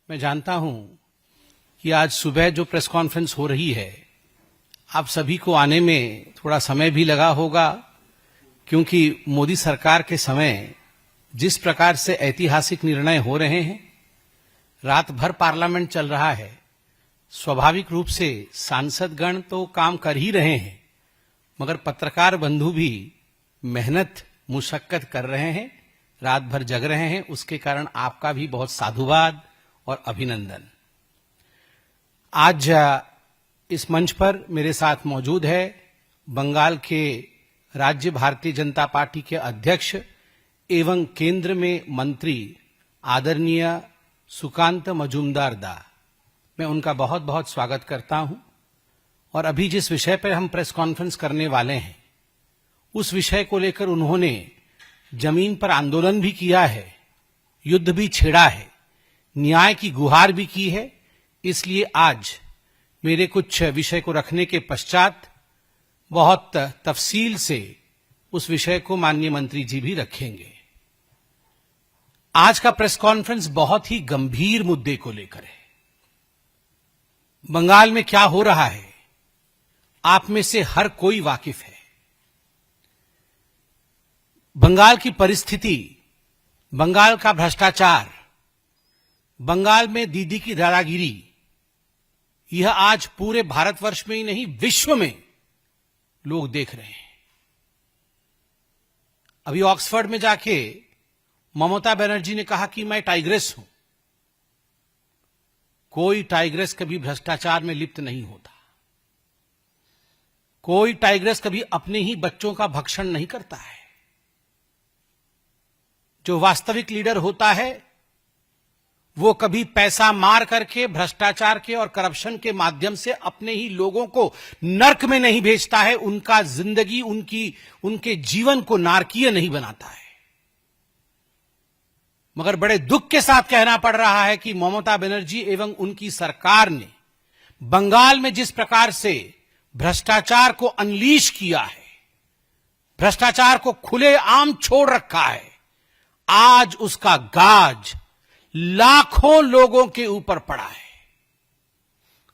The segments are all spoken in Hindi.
मैं जानता हूं कि आज सुबह जो प्रेस कॉन्फ्रेंस हो रही है, आप सभी को आने में थोड़ा समय भी लगा होगा, क्योंकि मोदी सरकार के समय जिस प्रकार से ऐतिहासिक निर्णय हो रहे हैं, रात भर पार्लियामेंट चल रहा है। स्वाभाविक रूप से सांसदगण तो काम कर ही रहे हैं, मगर पत्रकार बंधु भी मेहनत मुशक्कत कर रहे हैं, रात भर जग रहे हैं। उसके कारण आपका भी बहुत साधुवाद और अभिनंदन। आज इस मंच पर मेरे साथ मौजूद है बंगाल के राज्य भारतीय जनता पार्टी के अध्यक्ष एवं केंद्र में मंत्री आदरणीय सुकांत मजूमदार दा। मैं उनका बहुत बहुत स्वागत करता हूं। और अभी जिस विषय पर हम प्रेस कॉन्फ्रेंस करने वाले हैं, उस विषय को लेकर उन्होंने जमीन पर आंदोलन भी किया है, युद्ध भी छेड़ा है, न्याय की गुहार भी की है। इसलिए आज मेरे कुछ विषय को रखने के पश्चात बहुत तफसील से उस विषय को माननीय मंत्री जी भी रखेंगे। आज का प्रेस कॉन्फ्रेंस बहुत ही गंभीर मुद्दे को लेकर है। बंगाल में क्या हो रहा है, आप में से हर कोई वाकिफ है। बंगाल की परिस्थिति, बंगाल का भ्रष्टाचार, बंगाल में दीदी की दादागिरी, यह आज पूरे भारतवर्ष में ही नहीं, विश्व में लोग देख रहे हैं। अभी ऑक्सफोर्ड में जाके ममता बनर्जी ने कहा कि मैं टाइग्रेस हूं। कोई टाइग्रेस कभी भ्रष्टाचार में लिप्त नहीं होता। कोई टाइग्रेस कभी अपने ही बच्चों का भक्षण नहीं करता है। जो वास्तविक लीडर होता है, वो कभी पैसा मार करके भ्रष्टाचार के और करप्शन के माध्यम से अपने ही लोगों को नर्क में नहीं भेजता है, उनका जिंदगी, उनके जीवन को नारकीय नहीं बनाता है। मगर बड़े दुख के साथ कहना पड़ रहा है कि ममता बनर्जी एवं उनकी सरकार ने बंगाल में जिस प्रकार से भ्रष्टाचार को अनलीश किया है, भ्रष्टाचार को खुलेआम छोड़ रखा है, आज उसका गाज लाखों लोगों के ऊपर पड़ा है।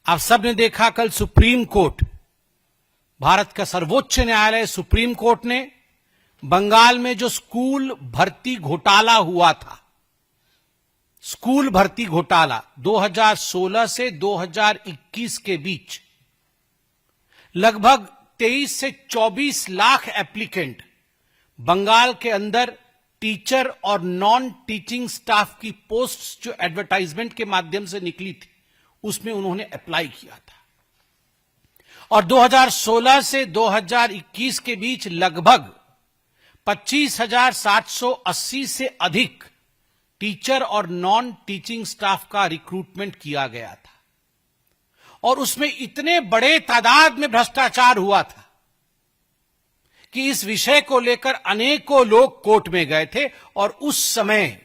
आप सबने देखा, कल सुप्रीम कोर्ट, भारत का सर्वोच्च न्यायालय सुप्रीम कोर्ट ने बंगाल में जो स्कूल भर्ती घोटाला हुआ था, स्कूल भर्ती घोटाला 2016 से 2021 के बीच लगभग 23 से 24 लाख एप्लीकेंट बंगाल के अंदर टीचर और नॉन टीचिंग स्टाफ की पोस्ट्स जो एडवर्टाइजमेंट के माध्यम से निकली थी, उसमें उन्होंने अप्लाई किया था। और 2016 से 2021 के बीच लगभग 25,780 से अधिक टीचर और नॉन टीचिंग स्टाफ का रिक्रूटमेंट किया गया था। और उसमें इतने बड़े तादाद में भ्रष्टाचार हुआ था कि इस विषय को लेकर अनेकों लोग कोर्ट में गए थे। और उस समय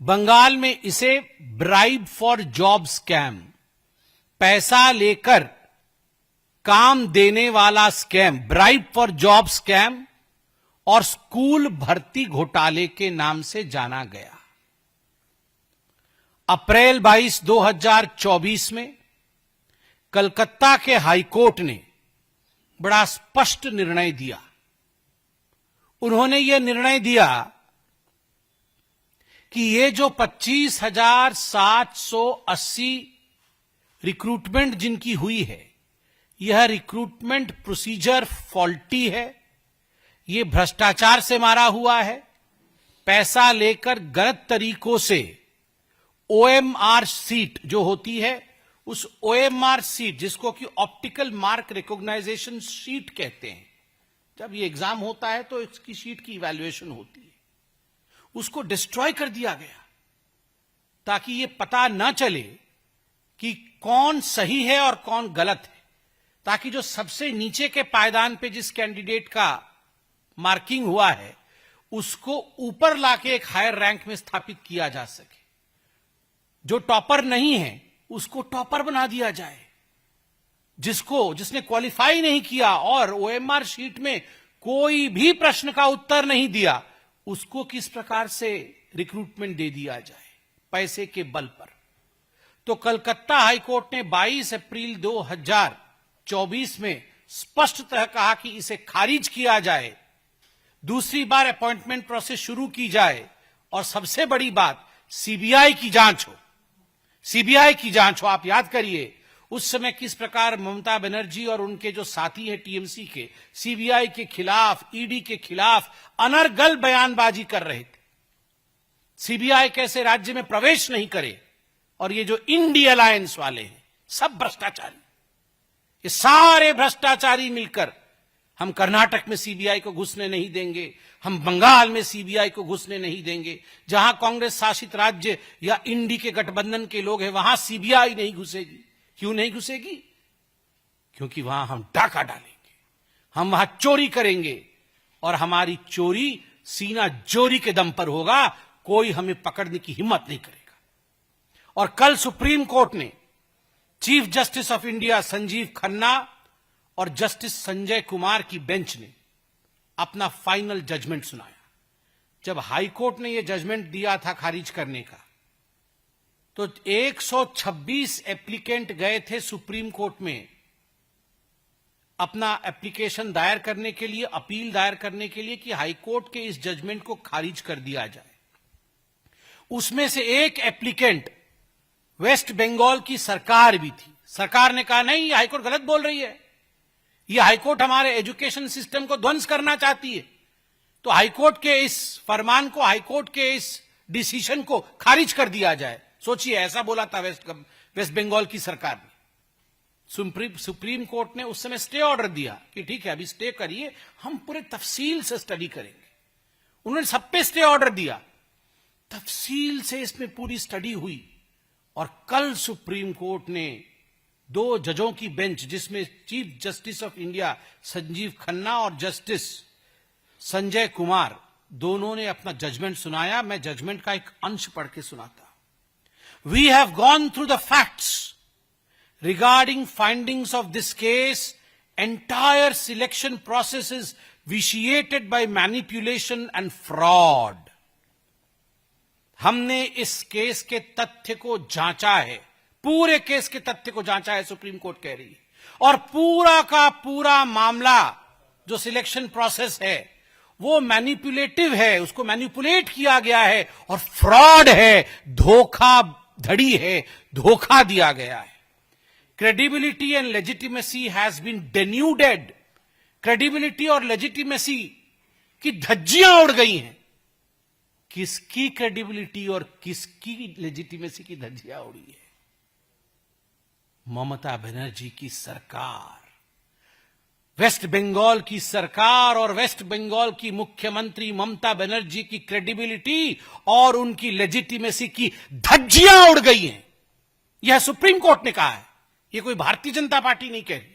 बंगाल में इसे ब्राइब फॉर जॉब स्कैम, पैसा लेकर काम देने वाला scam, bribe for job scam और स्कूल भर्ती घोटाले के नाम से जाना गया। अप्रैल 22, 2024 में कलकत्ता के हाईकोर्ट ने बड़ा स्पष्ट निर्णय दिया। उन्होंने यह निर्णय दिया कि ये जो 25,780 रिक्रूटमेंट जिनकी हुई है, यह रिक्रूटमेंट प्रोसीजर फॉल्टी है, ये भ्रष्टाचार से मारा हुआ है। पैसा लेकर गलत तरीकों से ओएमआर सीट जो होती है, उस ओएमआर सीट जिसको कि ऑप्टिकल मार्क रिकॉग्नाइजेशन शीट कहते हैं, जब ये एग्जाम होता है तो इसकी शीट की इवैल्यूएशन होती है, उसको डिस्ट्रॉय कर दिया गया ताकि ये पता ना चले कि कौन सही है और कौन गलत है, ताकि जो सबसे नीचे के पायदान पे जिस कैंडिडेट का मार्किंग हुआ है, उसको ऊपर लाके एक हायर रैंक में स्थापित किया जा सके। जो टॉपर नहीं है उसको टॉपर बना दिया जाए, जिसने क्वालिफाई नहीं किया और ओएमआर शीट में कोई भी प्रश्न का उत्तर नहीं दिया, उसको किस प्रकार से रिक्रूटमेंट दे दिया जाए। पैसे के बल पर। तो कलकत्ता हाईकोर्ट ने 22 अप्रैल 2024 में स्पष्टतः कहा कि इसे खारिज किया जाए, दूसरी बार अपॉइंटमेंट प्रोसेस शुरू की जाए और सबसे बड़ी बात सीबीआई की जांच हो। सीबीआई की जांच हो। आप याद करिए उस समय किस प्रकार ममता बनर्जी और उनके जो साथी हैं टीएमसी के सीबीआई के खिलाफ, ईडी के खिलाफ अनर्गल बयानबाजी कर रहे थे। सीबीआई कैसे राज्य में प्रवेश नहीं करे, और ये जो इंडी अलायंस वाले हैं सब भ्रष्टाचारी, ये सारे भ्रष्टाचारी मिलकर हम कर्नाटक में सीबीआई को घुसने नहीं देंगे, हम बंगाल में सीबीआई को घुसने नहीं देंगे, जहां कांग्रेस शासित राज्य या इंडी के गठबंधन के लोग हैं वहां सीबीआई नहीं घुसेगी। क्यों नहीं घुसेगी? क्योंकि वहां हम डाका डालेंगे, हम वहां चोरी करेंगे और हमारी चोरी सीना जोरी के दम पर होगा, कोई हमें पकड़ने की हिम्मत नहीं करेगा। और कल सुप्रीम कोर्ट ने chief justice of India Sanjeev Khanna और जस्टिस संजय कुमार की बेंच ने अपना फाइनल जजमेंट सुनाया। जब हाई कोर्ट ने यह जजमेंट दिया था खारिज करने का, तो 126 एप्लीकेंट गए थे सुप्रीम कोर्ट में अपना एप्लीकेशन दायर करने के लिए, अपील दायर करने के लिए कि हाई कोर्ट के इस जजमेंट को खारिज कर दिया जाए। उसमें से एक एप्लीकेंट वेस्ट बंगाल की सरकार भी थी। सरकार ने कहा नहीं, ये हाईकोर्ट गलत बोल रही है, ये हाईकोर्ट हमारे एजुकेशन सिस्टम को ध्वंस करना चाहती है, तो हाईकोर्ट के इस फरमान को, हाईकोर्ट के इस डिसीजन को खारिज कर दिया जाए। सोचिए, ऐसा बोला था वेस्ट बंगाल की सरकार ने। सुप्रीम कोर्ट ने उस समय स्टे ऑर्डर दिया कि ठीक है, अभी स्टे करिए, हम पूरे तफसील से स्टडी करेंगे। उन्होंने सब पे स्टे ऑर्डर दिया, तफसील से इसमें पूरी स्टडी हुई, और कल सुप्रीम कोर्ट ने 2 जजों की बेंच, जिसमें chief justice of India Sanjeev Khanna और जस्टिस संजय कुमार, दोनों ने अपना जजमेंट सुनाया। मैं जजमेंट का एक अंश पढ़ के सुनाता। We have gone through the facts regarding findings of this case. Entire selection process is vitiated by manipulation and fraud. हमने इस केस के तथ्य को जांचा है, पूरे केस के तथ्य को जांचा है, सुप्रीम कोर्ट कह रही है, और पूरा का पूरा मामला जो सिलेक्शन प्रोसेस है वो मैनिपुलेटिव है, उसको मैनिपुलेट किया गया है और फ्रॉड है, धोखाधड़ी है, धोखा दिया गया है। Credibility and legitimacy has been denuded. Credibility और legitimacy की धज्जियां उड़ गई हैं। किसकी credibility और किसकी legitimacy की धज्जियां उड़ी है? ममता बनर्जी की सरकार, वेस्ट बंगाल की सरकार और वेस्ट बंगाल की मुख्यमंत्री ममता बनर्जी की credibility और उनकी legitimacy की धज्जियां उड़ गई हैं। यह सुप्रीम कोर्ट ने कहा है, ये कोई भारतीय जनता पार्टी नहीं कह रही।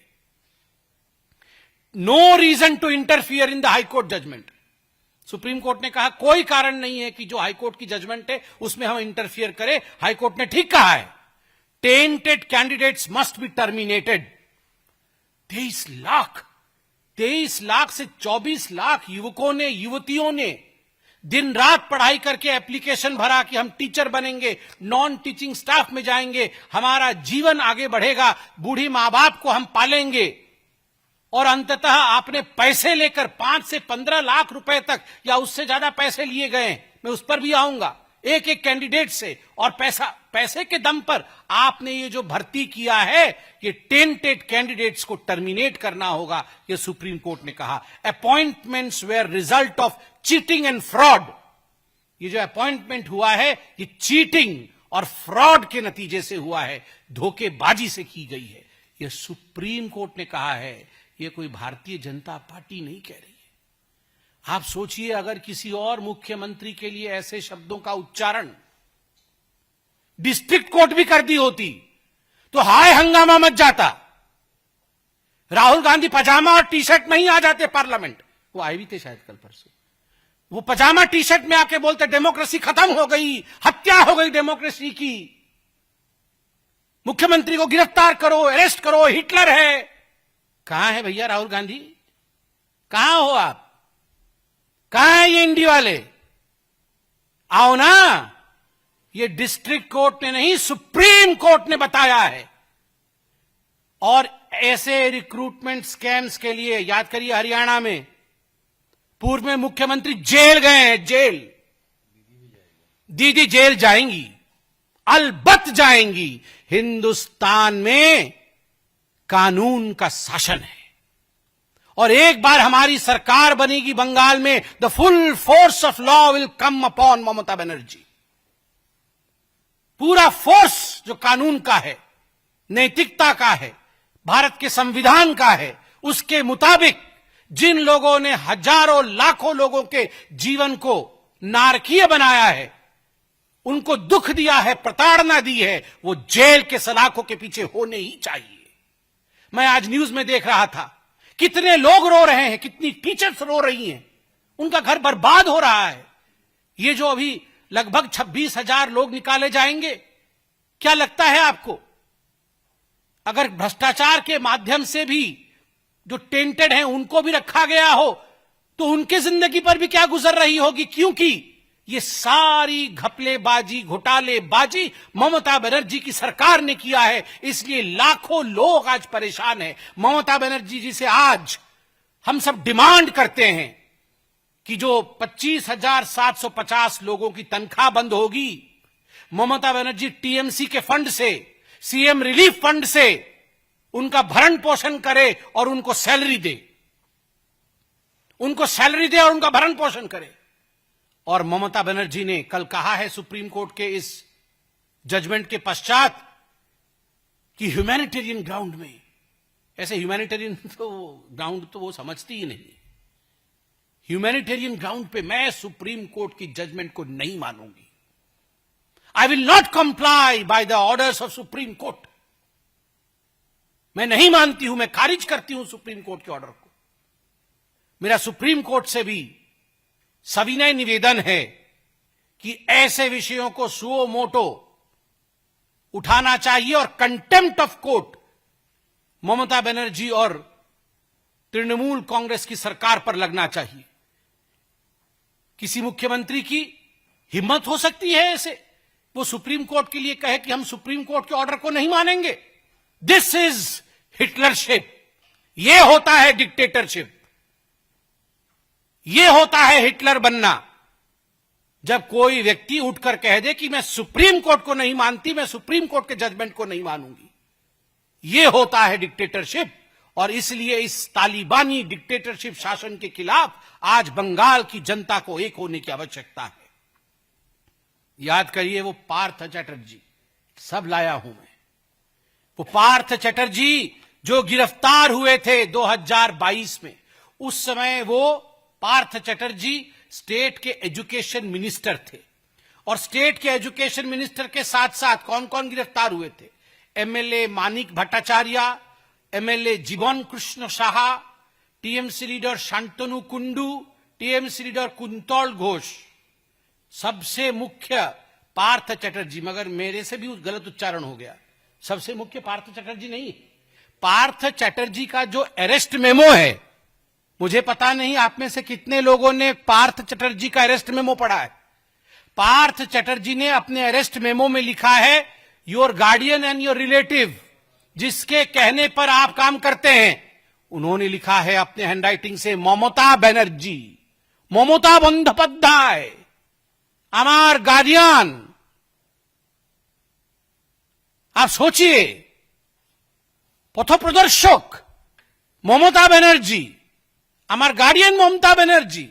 No reason to interfere in the high court judgement. Supreme court ने कहा कोई कारण नहीं है कि जो हाईकोर्ट की जजमेंट है उसमें हम इंटरफियर करें। हाईकोर्ट ने ठीक कहा है, tainted candidates must be terminated. 23 lakh से 24 लाख युवकों ने, युवतियों ने दिन रात पढ़ाई करके एप्लीकेशन भरा कि हम टीचर बनेंगे, नॉन टीचिंग स्टाफ में जाएंगे, हमारा जीवन आगे बढ़ेगा, बूढ़ी मां बाप को हम पालेंगे, और अंततः आपने पैसे लेकर 5 से 15 लाख रुपए तक या उससे ज्यादा पैसे लिए गए। मैं उस पर भी आऊंगा, एक एक कैंडिडेट से, और पैसे के दम पर आपने ये जो भर्ती किया है, ये टेंटेड कैंडिडेट्स को टर्मिनेट करना होगा, ये सुप्रीम कोर्ट ने कहा। Appointments were result of cheating and fraud. ये जो अपॉइंटमेंट हुआ है ये चीटिंग और फ्रॉड के नतीजे से हुआ है, धोखेबाजी से की गई है। ये सुप्रीम कोर्ट ने कहा है, ये कोई भारतीय जनता पार्टी नहीं कह रही है। आप सोचिए, अगर किसी और मुख्यमंत्री के लिए ऐसे शब्दों का उच्चारण डिस्ट्रिक्ट कोर्ट भी कर दी होती तो हाय हंगामा मच जाता। राहुल गांधी पजामा और टी शर्ट में ही आ जाते पार्लियामेंट। वो आए भी थे शायद कल परसों। वो पजामा टी शर्ट में आके बोलते डेमोक्रेसी खत्म हो गई, हत्या हो गई डेमोक्रेसी की, मुख्यमंत्री को गिरफ्तार करो, अरेस्ट करो, हिटलर है। कहां है भैया राहुल गांधी? कहां हो आप? कहां है ये इंडी वाले? आओ ना, ये डिस्ट्रिक्ट कोर्ट ने नहीं, सुप्रीम कोर्ट ने बताया है। और ऐसे रिक्रूटमेंट स्कैम्स के लिए याद करिए, हरियाणा में पूर्व में मुख्यमंत्री जेल गए हैं, जेल। दीदी जेल जाएंगी, अलबत्त जाएंगी। हिंदुस्तान में कानून का शासन है, और एक बार हमारी सरकार बनेगी बंगाल में, the full force of law will come upon Mamata Banerjee. पूरा फोर्स जो कानून का है, नैतिकता का है, भारत के संविधान का है, उसके मुताबिक जिन लोगों ने हजारों लाखों लोगों के जीवन को नारकीय बनाया है, उनको दुख दिया है, प्रताड़ना दी है, वो जेल के सलाखों के पीछे होने ही चाहिए। मैं आज न्यूज में देख रहा था, कितने लोग रो रहे हैं, कितनी टीचर्स रो रही हैं, उनका घर बर्बाद हो रहा है। ये जो अभी लगभग 26,000 लोग निकाले जाएंगे, क्या लगता है आपको, अगर भ्रष्टाचार के माध्यम से भी जो टेंटेड हैं उनको भी रखा गया हो, तो उनकी जिंदगी पर भी क्या गुजर रही होगी? क्योंकि ये सारी घपलेबाजी, घोटालेबाजी ममता बनर्जी की सरकार ने किया है, इसलिए लाखों लोग आज परेशान हैं। ममता बनर्जी जी से आज हम सब डिमांड करते हैं कि जो 25,750 लोगों की तनख्वाह बंद होगी, ममता बनर्जी टीएमसी के फंड से, सीएम रिलीफ फंड से उनका भरण पोषण करे और उनको सैलरी दे, उनको सैलरी दे और उनका भरण पोषण करे। और ममता बनर्जी ने कल कहा है सुप्रीम कोर्ट के इस जजमेंट के पश्चात कि ह्यूमैनिटेरियन ग्राउंड में, ऐसे ह्यूमैनिटेरियन तो ग्राउंड तो वो समझती ही नहीं, ह्यूमैनिटेरियन ग्राउंड पे मैं सुप्रीम कोर्ट की जजमेंट को नहीं मानूंगी। I will not comply by the orders of Supreme Court. मैं नहीं मानती हूं, मैं खारिज करती हूं सुप्रीम कोर्ट के ऑर्डर को। मेरा सुप्रीम कोर्ट से भी सविनय निवेदन है कि ऐसे विषयों को सुओ मोटो उठाना चाहिए और contempt of court Mamata Banerjee और तृणमूल कांग्रेस की सरकार पर लगना चाहिए। किसी मुख्यमंत्री की हिम्मत हो सकती है ऐसे, वो सुप्रीम कोर्ट के लिए कहे कि हम सुप्रीम कोर्ट के ऑर्डर को नहीं मानेंगे? दिस इज हिटलरशिप, ये होता है डिक्टेटरशिप, ये होता है हिटलर बनना। जब कोई व्यक्ति उठकर कह दे कि मैं सुप्रीम कोर्ट को नहीं मानती, मैं सुप्रीम कोर्ट के जजमेंट को नहीं मानूंगी, ये होता है डिक्टेटरशिप। और इसलिए इस तालिबानी डिक्टेटरशिप शासन के खिलाफ आज बंगाल की जनता को एक होने की आवश्यकता है। याद करिए, वो पार्थ चैटर्जी, सब लाया हूं मैं, वो पार्थ चैटर्जी जो गिरफ्तार हुए थे 2022 में, उस समय वो पार्थ चैटर्जी स्टेट के एजुकेशन मिनिस्टर थे। और स्टेट के एजुकेशन मिनिस्टर के साथ साथ कौन कौन गिरफ्तार हुए थे? एमएलए मानिक भट्टाचार्य, एमएलए जीवन Krishna Saha, TMC leader Shantanu Kundu, TMC leader quintal Ghosh, सबसे मुख्य पार्थ चैटर्जी। मगर मेरे से भी गलत उच्चारण हो गया, सबसे मुख्य पार्थ चैटर्जी नहीं, पार्थ चैटर्जी का जो अरेस्ट मेमो है, मुझे पता नहीं आप में से कितने लोगों ने पार्थ चैटर्जी का अरेस्ट मेमो पढ़ा है। पार्थ चैटर्जी ने अपने अरेस्ट मेमो में लिखा है, your guardian and your relative, जिसके कहने पर आप काम करते हैं, उन्होंने लिखा है अपने हैंडराइटिंग से ममता बनर्जी, ममता बंदोपाध्याय, हमार गार्डियन। आप सोचिए, पथप्रदर्शक ममता बनर्जी, আমার গার্ডিয়ান মমতা ব্যানার্জি,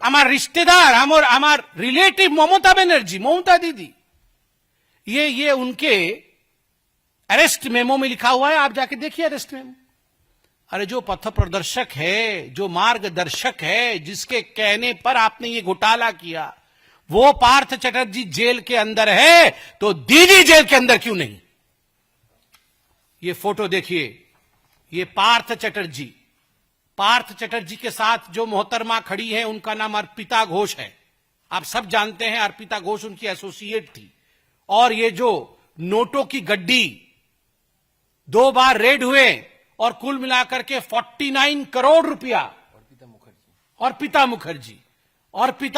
আমার रिश्तेदार, আমার रिलेटिव ममता बनर्जी, ममता दीदी, ये उनके अरेस्ट मेमो में लिखा हुआ है। आप जाके देखिए अरेस्ट मेमो। अरे जो पथ प्रदर्शक है, जो मार्गदर्शक है, जिसके कहने पर आपने ये घोटाला किया, वो पार्थ चैटर्जी जेल के अंदर है, तो दीदी जेल के अंदर क्यों नहीं? ये फोटो देखिए, ये पार्थ चैटर्जी, पार्थ चैटर्जी के साथ जो मोहतरमा खड़ी है उनका नाम अर्पिता घोष है। आप सब जानते हैं अर्पिता घोष उनकी एसोसिएट थी। और ये जो नोटों की गड्डी 2 बार रेड हुए और कुल मिलाकर के 49 करोड़ रुपया, अर्पिता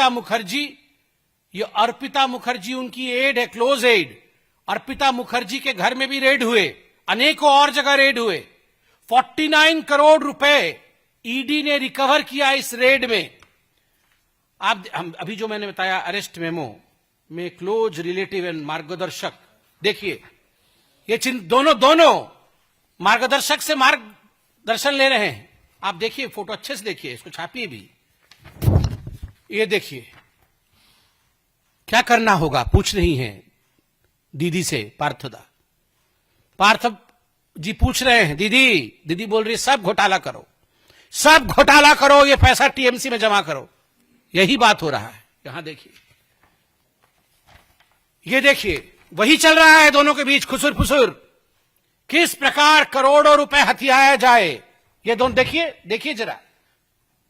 मुखर्जी ये अर्पिता मुखर्जी उनकी एड है, क्लोज एड। अर्पिता मुखर्जी के घर में भी रेड हुए, अनेकों और जगह रेड हुए। 49 करोड़ रुपए ईडी ने रिकवर किया इस रेड में। आप अभी जो मैंने बताया अरेस्ट मेमो में क्लोज रिलेटिव एंड मार्गदर्शक, देखिए ये चिन्ह दोनों मार्गदर्शक से मार्गदर्शन ले रहे हैं। आप देखिए फोटो अच्छे से देखिए, इसको छापिए भी। ये देखिए क्या करना होगा, पूछ रही हैं दीदी से पार्थदा। पार्थ जी पूछ रहे हैं, दीदी बोल रही है सब घोटाला करो, सब घोटाला करो, ये पैसा टीएमसी में जमा करो। यही बात हो रहा है। यहां देखिए, ये देखिए वही चल रहा है दोनों के बीच खुसुर फुसुर, किस प्रकार करोड़ों रुपए हथियाया जाए। ये दोनों देखिए जरा,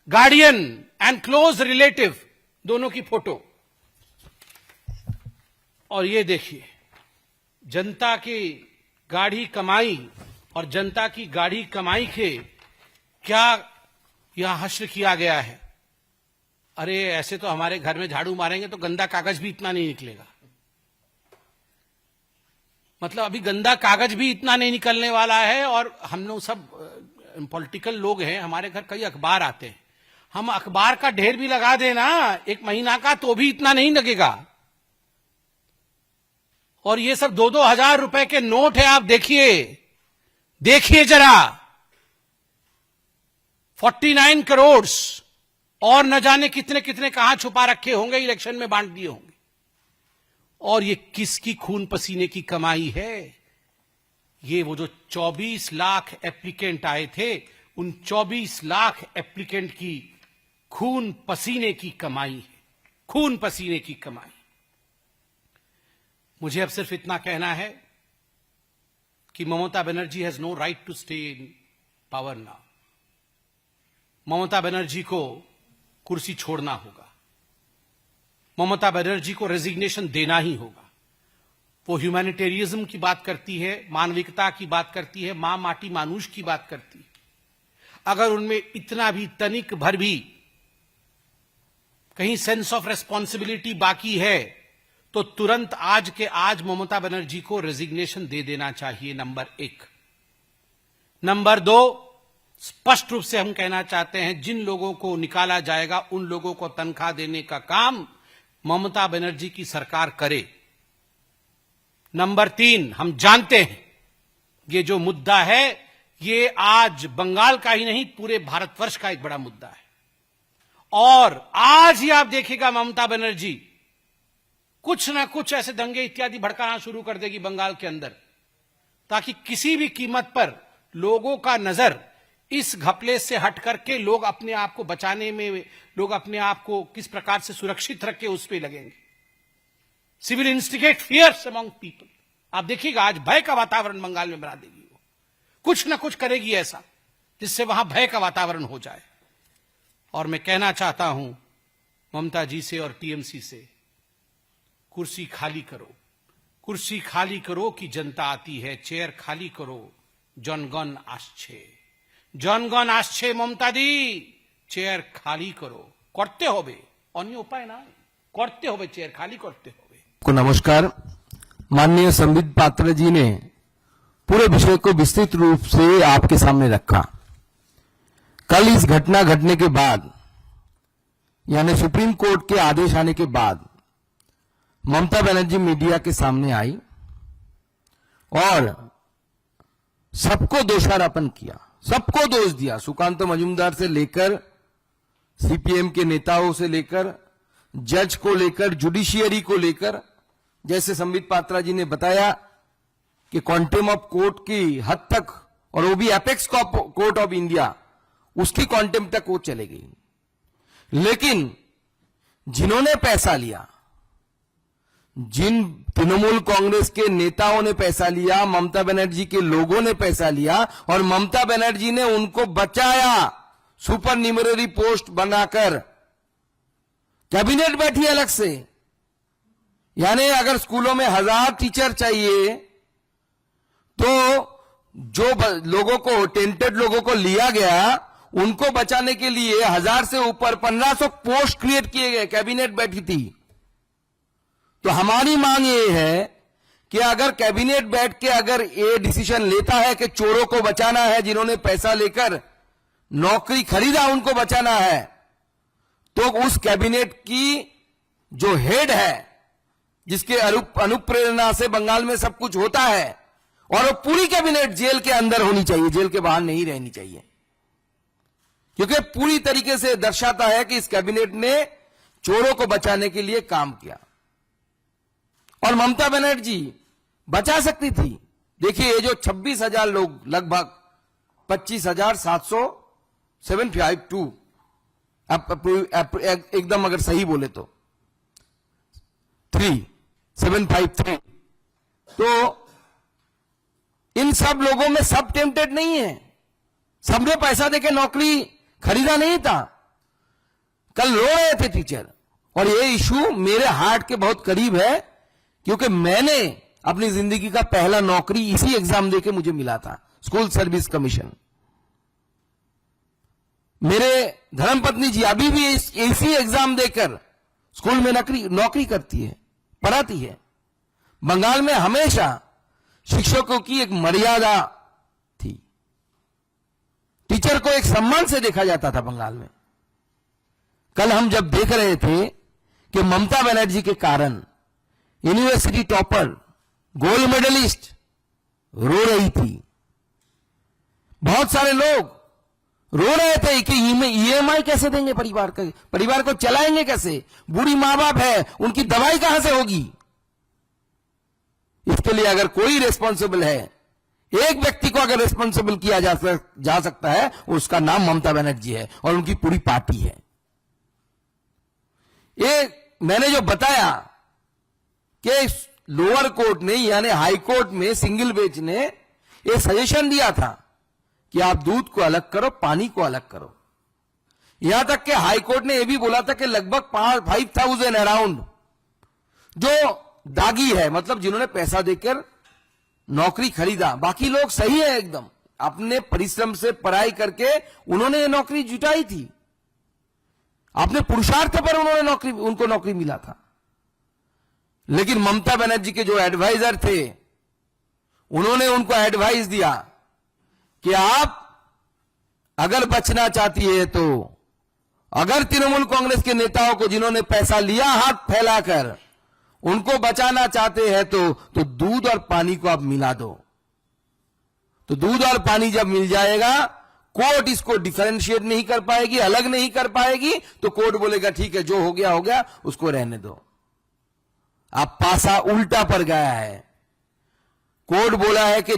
गार्डियन एंड क्लोज रिलेटिव दोनों की फोटो। और ये देखिए जनता की गाढ़ी कमाई और जनता की गाढ़ी कमाई के क्या यहां हश्र किया गया है। अरे ऐसे तो हमारे घर में झाड़ू मारेंगे तो गंदा कागज भी इतना नहीं निकलेगा। मतलब अभी गंदा कागज भी इतना नहीं निकलने वाला है। और हम लोग सब पॉलिटिकल लोग हैं, हमारे घर कई अखबार आते हैं, हम अखबार का ढेर भी लगा देना 1 महीना का तो भी इतना नहीं लगेगा। और ये सब 2-2 हजार रुपए के नोट है। आप देखिए जरा, 49 करोड़ और न जाने कितने कितने कहां छुपा रखे होंगे, इलेक्शन में बांट दिए होंगे। और ये किसकी खून पसीने की कमाई है? ये वो जो 24 लाख एप्लीकेंट आए थे, उन 24 लाख एप्लीकेंट की खून पसीने की कमाई है, खून पसीने की कमाई। मुझे अब सिर्फ इतना कहना है कि Mamata Banerjee has no right to stay in power now. Mamata Banerjee को कुर्सी छोड़ना होगा, ममता बनर्जी को रेजिग्नेशन देना ही होगा। वो ह्यूमैनिटेरियज्म की बात करती है, मानविकता की बात करती है, मां माटी मानुष की बात करती है। अगर उनमें इतना भी तनिक भर भी कहीं सेंस ऑफ रेस्पॉन्सिबिलिटी बाकी है तो तुरंत आज के आज ममता बनर्जी को रेजिग्नेशन दे देना चाहिए, नंबर 1। नंबर 2, स्पष्ट रूप से हम कहना चाहते हैं जिन लोगों को निकाला जाएगा उन लोगों को तनख्वाह देने का काम ममता बनर्जी की सरकार करे। नंबर 3, हम जानते हैं ये जो मुद्दा है ये आज बंगाल का ही नहीं पूरे भारतवर्ष का एक बड़ा मुद्दा है। और आज ही आप देखिएगा ममता बनर्जी कुछ ना कुछ ऐसे दंगे इत्यादि भड़काना शुरू कर देगी बंगाल के अंदर, ताकि किसी भी कीमत पर लोगों का नजर इस घपले से हट करके लोग अपने आप को बचाने में, लोग अपने आप को किस प्रकार से सुरक्षित रख के उस पर लगेंगे। Civil instigate fears among people. आप देखिएगा आज भय का वातावरण बंगाल में बना देगी। वो कुछ ना कुछ करेगी ऐसा जिससे वहां भय का वातावरण हो जाए। और मैं कहना चाहता हूं ममता जी से और टीएमसी से, कुर्सी खाली करो, कुर्सी खाली करो कि जनता आती है। चेयर खाली करो, जनगण आसछे, जनगण आसछे। ममता दी चेयर खाली करो, करते होबे, अन्य उपाय ना, करते होबे, चेयर खाली करते होबे। को नमस्कार। माननीय संबित पात्रा जी ने पूरे विषय को विस्तृत रूप से आपके सामने रखा। कल इस घटना घटने के बाद, यानी सुप्रीम कोर्ट के आदेश आने के बाद, ममता बनर्जी मीडिया के सामने आई और सबको दोषारोपण किया, सबको दोष दिया। सुकांत मजूमदार से लेकर सीपीएम के नेताओं से लेकर जज को लेकर जुडिशियरी को लेकर, जैसे संबित पात्रा जी ने बताया कि क्वांटम ऑफ कोर्ट की हद तक, और वो भी एपेक्स कोर्ट ऑफ इंडिया, उसकी क्वांटम तक वो चले गई। लेकिन जिन्होंने पैसा लिया, जिन तृणमूल कांग्रेस के नेताओं ने पैसा लिया, ममता बनर्जी के लोगों ने पैसा लिया और ममता बनर्जी ने उनको बचाया सुपर न्यूमररी पोस्ट बनाकर। कैबिनेट बैठी अलग से, यानी अगर स्कूलों में 1000 टीचर चाहिए तो जो लोगों को, टेंटेड लोगों को लिया गया, उनको बचाने के लिए 1000 से ऊपर 1500 पोस्ट क्रिएट किए गए। कैबिनेट बैठी थी, तो हमारी मांग ये है कि अगर कैबिनेट बैठ के अगर ये डिसीजन लेता है कि चोरों को बचाना है, जिन्होंने पैसा लेकर नौकरी खरीदा उनको बचाना है, तो उस कैबिनेट की जो हेड है, जिसके अनुप्रेरणा से बंगाल में सब कुछ होता है, और वो पूरी कैबिनेट जेल के अंदर होनी चाहिए, जेल के बाहर नहीं रहनी चाहिए, क्योंकि पूरी तरीके से दर्शाता है कि इस कैबिनेट ने चोरों को बचाने के लिए काम किया। और ममता बनर्जी बचा सकती थी। देखिए, ये जो 26,000 लोग, लगभग 25,752 एकदम अगर सही बोले तो 3753, तो इन सब लोगों में सब टेम्पटेड नहीं है, सबने पैसा देके नौकरी खरीदा नहीं था। कल रो रहे थे टीचर, और ये इशू मेरे हार्ट के बहुत करीब है, क्योंकि मैंने अपनी जिंदगी का पहला नौकरी इसी एग्जाम देके मुझे मिला था, स्कूल सर्विस कमीशन। मेरे धर्मपत्नी जी अभी भी इसी एग्जाम देकर स्कूल में नौकरी करती है, पढ़ाती है। बंगाल में हमेशा शिक्षकों की एक मर्यादा थी, टीचर को एक सम्मान से देखा जाता था बंगाल में। कल हम जब देख रहे थे कि ममता बनर्जी के कारण यूनिवर्सिटी टॉपर, गोल्ड मेडलिस्ट रो रही थी, बहुत सारे लोग रो रहे थे कि ईएमआई कैसे देंगे, परिवार को चलाएंगे कैसे, बूढ़ी मां बाप है, उनकी दवाई कहां से होगी। इसके लिए अगर कोई रिस्पॉन्सिबल है, एक व्यक्ति को अगर रिस्पॉन्सिबल किया जा सकता है, उसका नाम ममता बनर्जी है और उनकी पूरी पार्टी है। ये मैंने जो बताया कि लोअर कोर्ट ने, यानी हाई कोर्ट में सिंगल बेंच ने ये सजेशन दिया था कि आप दूध को अलग करो, पानी को अलग करो। यहां तक कि हाई कोर्ट ने यह भी बोला था कि लगभग 5,000 अराउंड जो दागी है, मतलब जिन्होंने पैसा देकर नौकरी खरीदा, बाकी लोग सही है एकदम, अपने परिश्रम से पढ़ाई करके उन्होंने ये नौकरी जुटाई थी, अपने पुरुषार्थ पर उनको नौकरी मिला था। लेकिन ममता बनर्जी के जो एडवाइजर थे, उन्होंने उनको एडवाइस दिया कि आप अगर बचना चाहती है तो, अगर तृणमूल कांग्रेस के नेताओं को जिन्होंने पैसा लिया हाथ फैलाकर, उनको बचाना चाहते हैं तो दूध और पानी को आप मिला दो। तो दूध और पानी जब मिल जाएगा, कोर्ट इसको डिफरेंशिएट नहीं कर पाएगी, अलग नहीं कर पाएगी, तो कोर्ट बोलेगा ठीक है, जो हो गया उसको रहने दो। अब पासा उल्टा पड़ गया है। कोर्ट बोला है कि,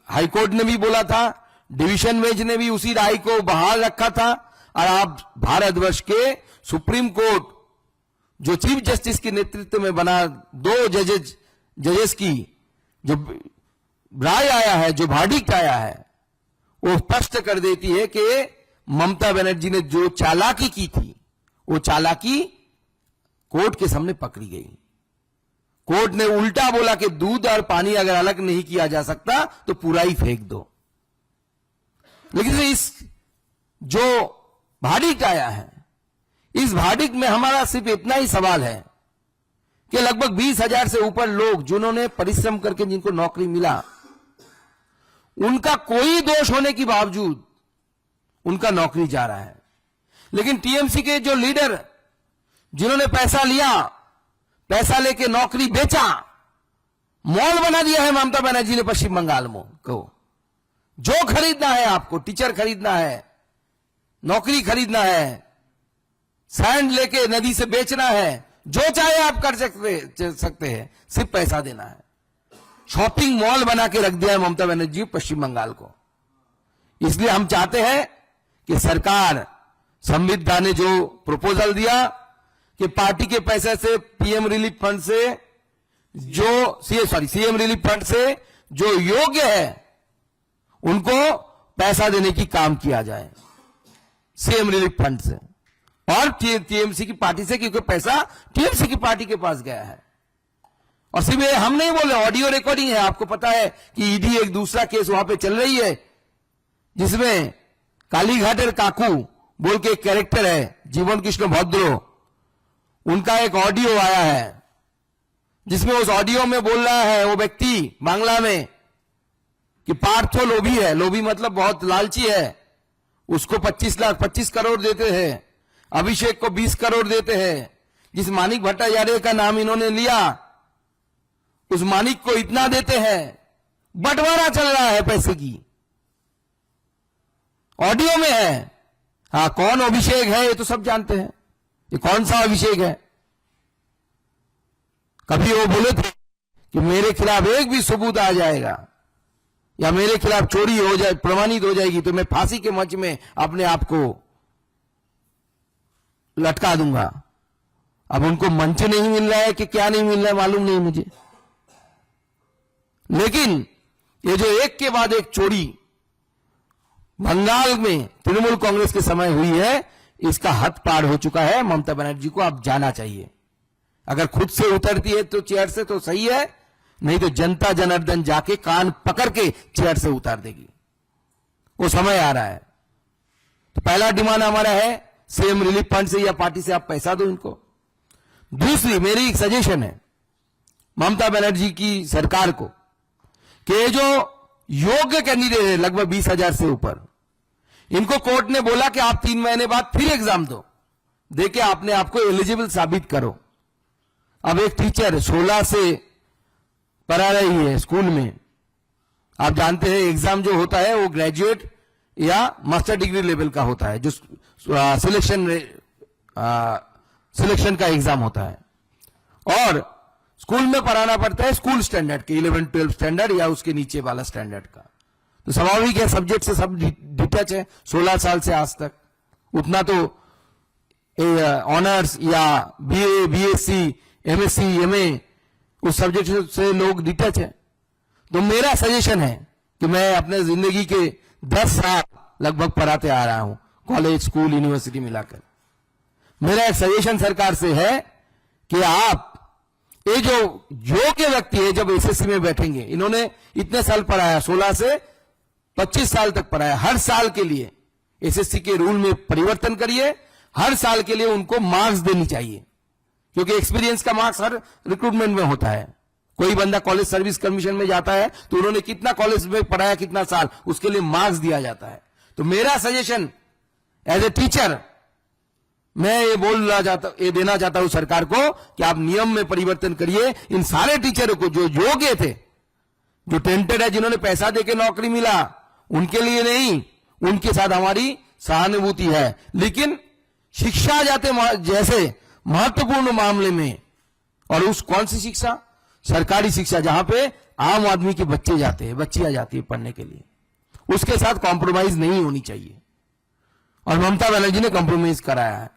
हाई कोर्ट ने भी बोला था, डिवीजन बेंच ने भी उसी राय को बहाल रखा था, और आप भारतवर्ष के सुप्रीम कोर्ट जो चीफ जस्टिस के नेतृत्व में बना, 2 जजेस की जो राय आया है, जो वर्डिक्ट आया है, वो स्पष्ट कर देती है कि ममता बनर्जी ने जो चालाकी की थी, वो चालाकी कोर्ट के सामने पकड़ी गई। कोर्ट ने उल्टा बोला कि दूध और पानी अगर अलग नहीं किया जा सकता तो पूरा ही फेंक दो। लेकिन इस जो वर्डिक्ट आया है, इस वर्डिक्ट में हमारा सिर्फ इतना ही सवाल है कि लगभग 20,000 से ऊपर लोग जिन्होंने परिश्रम करके जिनको नौकरी मिला, उनका कोई दोष होने के बावजूद उनका नौकरी जा रहा है। लेकिन टीएमसी के जो लीडर, जिन्होंने पैसा लिया, पैसा लेके नौकरी बेचा, मॉल बना दिया है ममता बनर्जी ने पश्चिम बंगाल में को। जो खरीदना है आपको, टीचर खरीदना है, नौकरी खरीदना है, सैंड लेके नदी से बेचना है, जो चाहे आप कर सकते हैं, सिर्फ पैसा देना है। शॉपिंग मॉल बना के रख दिया है ममता बनर्जी पश्चिम बंगाल को। इसलिए हम चाहते हैं कि सरकार, संविधान ने जो प्रपोजल दिया कि पार्टी के पैसे से सीएम रिलीफ फंड से जो योग्य है उनको पैसा देने की काम किया जाए, सीएम रिलीफ फंड से और टीएमसी की पार्टी से, क्योंकि पैसा टीएमसी की पार्टी के पास गया है। और सिर्फ हम नहीं बोले, ऑडियो रिकॉर्डिंग है। आपको पता है कि ईडी एक दूसरा केस वहां पे चल रही है, जिसमें कालीघाटेर काकू बोल के एक कैरेक्टर है, जीवन कृष्ण भद्रो, उनका एक ऑडियो आया है जिसमें उस ऑडियो में बोल रहा है वो व्यक्ति बांग्ला में कि पार्थो लोभी है, लोभी मतलब बहुत लालची है, उसको 25 करोड़ देते हैं, अभिषेक को 20 करोड़ देते हैं। जिस मानिक भट्टाचार्य का नाम इन्होंने लिया, उस मानिक को इतना देते हैं, बंटवारा चल रहा है पैसे की, ऑडियो में है। हाँ, कौन अभिषेक है ये तो सब जानते हैं, ये कौन सा अभिषेक है। कभी वो बोले थे कि मेरे खिलाफ एक भी सबूत आ जाएगा या मेरे खिलाफ चोरी हो जाए, प्रमाणित हो जाएगी, तो मैं फांसी के मंच में अपने आप को लटका दूंगा। अब उनको मंच नहीं मिल रहा है कि क्या नहीं मिल रहा है मालूम नहीं मुझे, लेकिन ये जो एक के बाद एक चोरी बंगाल में तृणमूल कांग्रेस के समय हुई है, इसका हद पार हो चुका है। ममता बनर्जी को अब जाना चाहिए। अगर खुद से उतरती है तो चेयर से तो सही है, नहीं तो जनता जनार्दन जाके कान पकड़ के चेयर से उतार देगी। वो समय आ रहा है। तो पहला डिमांड हमारा है सीएम रिलीफ फंड से या पार्टी से आप पैसा दो इनको। दूसरी मेरी एक सजेशन है ममता बनर्जी की सरकार को कि जो योग्य कैंडिडेट है लगभग 20,000 से ऊपर, इनको कोर्ट ने बोला कि आप 3 महीने बाद फिर एग्जाम दो, देके आपने आपको एलिजिबल साबित करो। अब एक टीचर 16 से पढ़ा रही है स्कूल में, आप जानते हैं एग्जाम जो होता है वो ग्रेजुएट या मास्टर डिग्री लेवल का होता है, जो सिलेक्शन का एग्जाम होता है, और स्कूल में पढ़ाना पड़ता है स्कूल स्टैंडर्ड के 11-12 स्टैंडर्ड या उसके नीचे वाला स्टैंडर्ड का। तो स्वाभाविक है सब्जेक्ट से सब डिटैच है 16 साल से आज तक, उतना तो ऑनर्स या बीए, बीएससी, एमएससी, एमए उस सब्जेक्ट से लोग डिटैच है। तो मेरा सजेशन है कि मैं अपने जिंदगी के 10 साल लगभग पढ़ाते आ रहा हूं, कॉलेज, स्कूल, यूनिवर्सिटी मिलाकर। मेरा एक सजेशन सरकार से है कि आप ये जो योग्य व्यक्ति है जब एसएससी में बैठेंगे, इन्होंने इतने साल पढ़ाया, 16 से 25 साल तक पढ़ाया, हर साल के लिए एसएससी के रूल में परिवर्तन करिए, हर साल के लिए उनको मार्क्स देनी चाहिए, क्योंकि एक्सपीरियंस का मार्क्स हर रिक्रूटमेंट में होता है। कोई बंदा कॉलेज सर्विस कमीशन में जाता है तो उन्होंने कितना कॉलेज में पढ़ाया, कितना साल, उसके लिए मार्क्स दिया जाता है। तो मेरा सजेशन एज ए टीचर मैं ये देना चाहता हूं सरकार को कि आप नियम में परिवर्तन करिए। इन सारे टीचरों को जो योग्य थे, जो टेंटेड है, जिन्होंने पैसा देके नौकरी मिला, उनके लिए नहीं, उनके साथ हमारी सहानुभूति है। लेकिन शिक्षा जैसे महत्वपूर्ण मामले में, और उस कौन सी शिक्षा, सरकारी शिक्षा जहां पे आम आदमी के बच्चे जाते हैं, बच्चियां जाती है पढ़ने के लिए, उसके साथ कॉम्प्रोमाइज नहीं होनी चाहिए। और ममता बनर्जी ने कॉम्प्रोमाइज कराया है।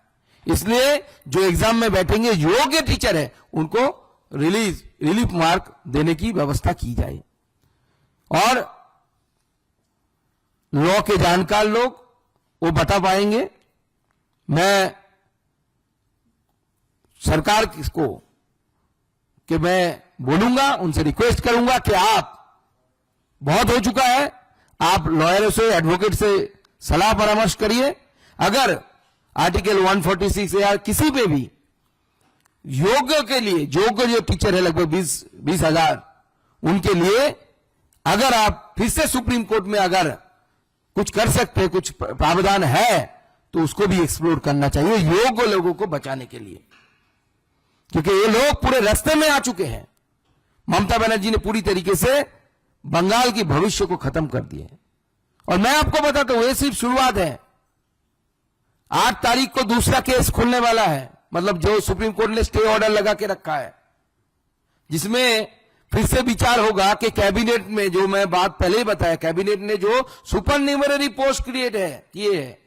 इसलिए जो एग्जाम में बैठेंगे योग्य टीचर है, उनको रिलीफ मार्क देने की व्यवस्था की जाए। और लॉ के जानकार लोग वो बता पाएंगे। मैं सरकार को कि मैं बोलूंगा, उनसे रिक्वेस्ट करूंगा कि आप, बहुत हो चुका है, आप लॉयरों से, एडवोकेट से सलाह परामर्श करिए। अगर आर्टिकल 146 या किसी पे भी योग्य के लिए, योग्य जो टीचर है लगभग 20,000, उनके लिए अगर आप फिर से सुप्रीम कोर्ट में अगर कुछ कर सकते हैं, कुछ प्रावधान है, तो उसको भी एक्सप्लोर करना चाहिए योग्य लोगों को बचाने के लिए, क्योंकि ये लोग पूरे रास्ते में आ चुके हैं। ममता बनर्जी ने पूरी तरीके से बंगाल की भविष्य को खत्म कर दिया है। और मैं आपको बताता हूं, ये सिर्फ शुरुआत है। 8 तारीख को दूसरा केस खुलने वाला है, मतलब जो सुप्रीम कोर्ट ने स्टे ऑर्डर लगा के रखा है, जिसमें फिर से विचार होगा कि कैबिनेट में, जो मैं बात पहले ही बताया, कैबिनेट ने जो सुपर न्यूमररी पोस्ट क्रिएट किए है,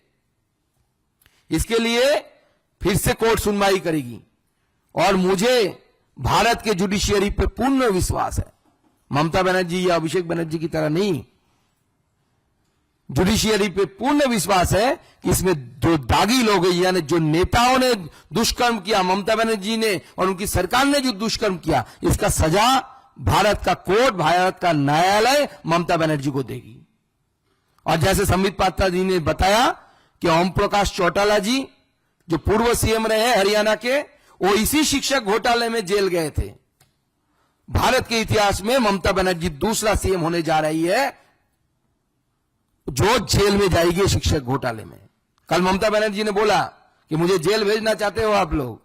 इसके लिए फिर से कोर्ट सुनवाई करेगी। और मुझे भारत के जुडिशियरी पे पूर्ण विश्वास है, ममता बनर्जी या अभिषेक बनर्जी की तरह नहीं, जुडिशियरी पे पूर्ण विश्वास है कि इसमें जो दागी लोग हैं, यानी जो नेताओं ने दुष्कर्म किया, ममता बनर्जी ने और उनकी सरकार ने जो दुष्कर्म किया, इसका सजा भारत का कोर्ट, भारत का न्यायालय ममता बनर्जी को देगी। और जैसे संबित पात्रा जी ने बताया कि ओम प्रकाश चौटाला जी जो पूर्व सीएम रहे हरियाणा के, वो इसी शिक्षक घोटाले में जेल गए थे। भारत के इतिहास में ममता बनर्जी दूसरा सीएम होने जा रही है जो जेल में जाएगी शिक्षक घोटाले में। कल ममता बनर्जी ने बोला कि मुझे जेल भेजना चाहते हो आप लोग।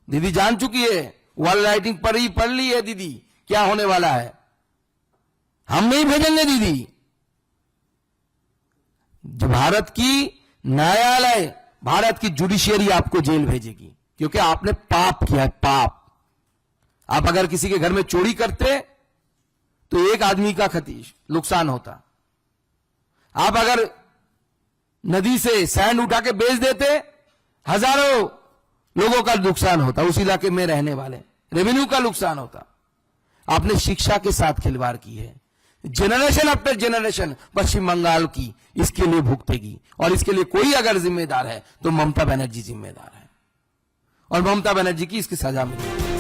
दीदी जान चुकी है, वॉल राइटिंग पढ़ ली है दीदी क्या होने वाला है। हम नहीं भेजेंगे दीदी। जो भारत की न्यायालय, भारत की जुडिशियरी आपको जेल भेजेगी क्योंकि आपने पाप किया है, पाप। आप अगर किसी के घर में चोरी करते तो एक आदमी का नुकसान होता। आप अगर नदी से सैंड उठा के बेच देते हजारों लोगों का नुकसान होता, उस इलाके में रहने वाले रेवेन्यू का नुकसान होता। आपने शिक्षा के साथ खिलवाड़ की है। जनरेशन आफ्टर जनरेशन पश्चिम बंगाल की इसके लिए भुगतेगी और इसके लिए कोई अगर जिम्मेदार है तो ममता बनर्जी जिम्मेदार है और ममता बनर्जी की इसकी सजा मिलेगी।